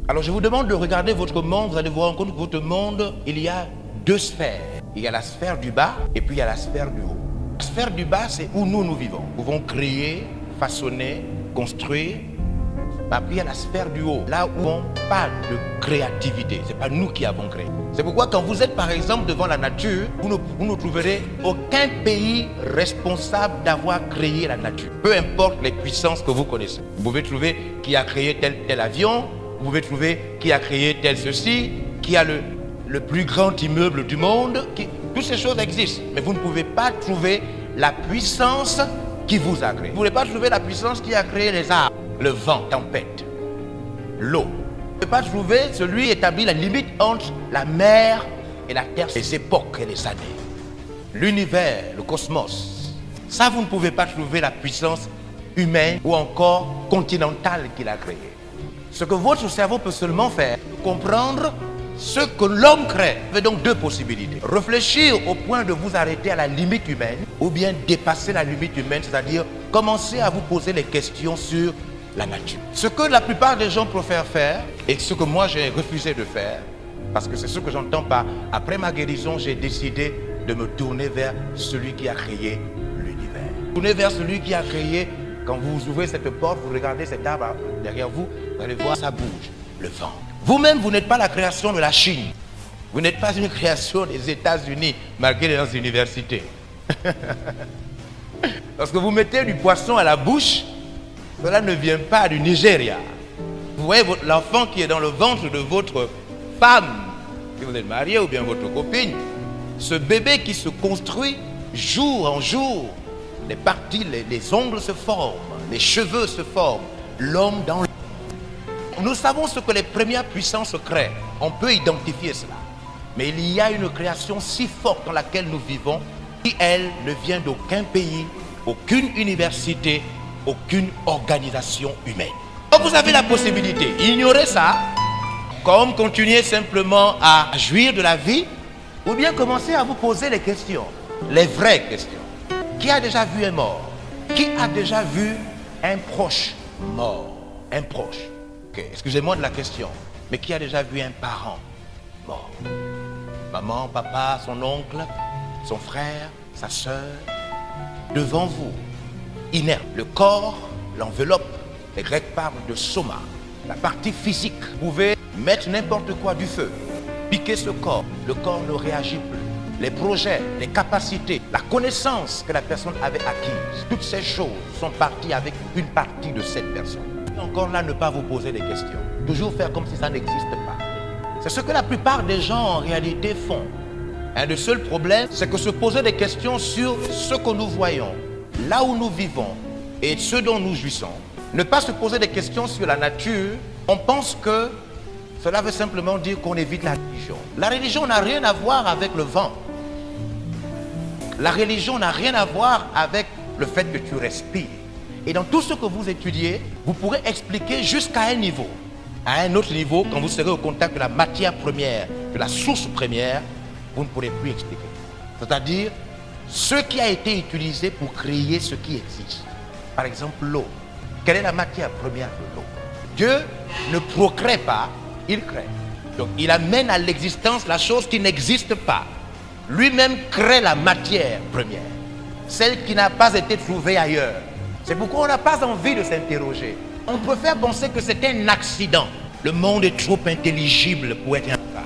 Alors je vous demande de regarder votre monde, vous allez vous rendre compte que votre monde, il y a deux sphères. Il y a la sphère du bas et puis il y a la sphère du haut. La sphère du bas, c'est où nous vivons. Nous pouvons créer, façonner, construire. Puis il y a la sphère du haut, là où on parle de créativité. Ce n'est pas nous qui avons créé. C'est pourquoi quand vous êtes par exemple devant la nature, vous ne trouverez aucun pays responsable d'avoir créé la nature. Peu importe les puissances que vous connaissez. Vous pouvez trouver qui a créé tel avion, vous pouvez trouver qui a créé tel ceci, qui a le plus grand immeuble du monde. Toutes ces choses existent, mais vous ne pouvez pas trouver la puissance qui vous a créé. Vous ne pouvez pas trouver la puissance qui a créé les arbres. Le vent, tempête, l'eau. Vous ne pouvez pas trouver celui qui établit la limite entre la mer et la terre, les époques et les années. L'univers, le cosmos. Ça, vous ne pouvez pas trouver la puissance humaine ou encore continentale qu'il a créée. Ce que votre cerveau peut seulement faire, comprendre ce que l'homme crée. Vous avez donc deux possibilités. Réfléchir au point de vous arrêter à la limite humaine ou bien dépasser la limite humaine, c'est-à-dire commencer à vous poser les questions sur la nature. Ce que la plupart des gens préfèrent faire et ce que moi j'ai refusé de faire, parce que c'est ce que j'entends par après ma guérison, j'ai décidé de me tourner vers celui qui a créé l'univers. Tourner vers celui qui a créé, quand vous ouvrez cette porte, vous regardez cet arbre derrière vous, vous allez voir ça bouge, le vent. Vous-même, vous n'êtes pas la création de la Chine. Vous n'êtes pas une création des États-Unis, malgré leurs universités. Lorsque vous mettez du poisson à la bouche, cela ne vient pas du Nigeria. Vous voyez l'enfant qui est dans le ventre de votre femme, si vous êtes marié ou bien votre copine, ce bébé qui se construit jour en jour, les parties, les ongles se forment, les cheveux se forment, l'homme dans le... Nous savons ce que les premières puissances créent. On peut identifier cela. Mais il y a une création si forte dans laquelle nous vivons qui, elle, ne vient d'aucun pays, aucune université, aucune organisation humaine. Donc vous avez la possibilité d'ignorer ça, comme continuer simplement à jouir de la vie, ou bien commencer à vous poser les questions, les vraies questions. Qui a déjà vu un mort? Qui a déjà vu un proche mort? Un proche. Okay, excusez-moi de la question, mais qui a déjà vu un parent mort? Maman, papa, son oncle, son frère, sa soeur, devant vous, inerte. Le corps, l'enveloppe, les Grecs parlent de soma, la partie physique. Vous pouvez mettre n'importe quoi du feu, piquer ce corps, le corps ne réagit plus. Les projets, les capacités, la connaissance que la personne avait acquise, toutes ces choses sont parties avec une partie de cette personne. Encore là, ne pas vous poser des questions. Toujours faire comme si ça n'existe pas. C'est ce que la plupart des gens en réalité font. Le seul problème, c'est que se poser des questions sur ce que nous voyons, là où nous vivons et ce dont nous jouissons. Ne pas se poser des questions sur la nature, on pense que cela veut simplement dire qu'on évite la religion. La religion n'a rien à voir avec le vent. La religion n'a rien à voir avec le fait que tu respires. Et dans tout ce que vous étudiez, vous pourrez expliquer jusqu'à un niveau. À un autre niveau, quand vous serez au contact de la matière première, de la source première, vous ne pourrez plus expliquer. C'est-à-dire, ce qui a été utilisé pour créer ce qui existe. Par exemple, l'eau. Quelle est la matière première de l'eau? Dieu ne procrée pas, il crée. Donc, il amène à l'existence la chose qui n'existe pas. Lui-même crée la matière première, celle qui n'a pas été trouvée ailleurs. C'est pourquoi on n'a pas envie de s'interroger. On préfère penser que c'est un accident. Le monde est trop intelligible pour être un hasard.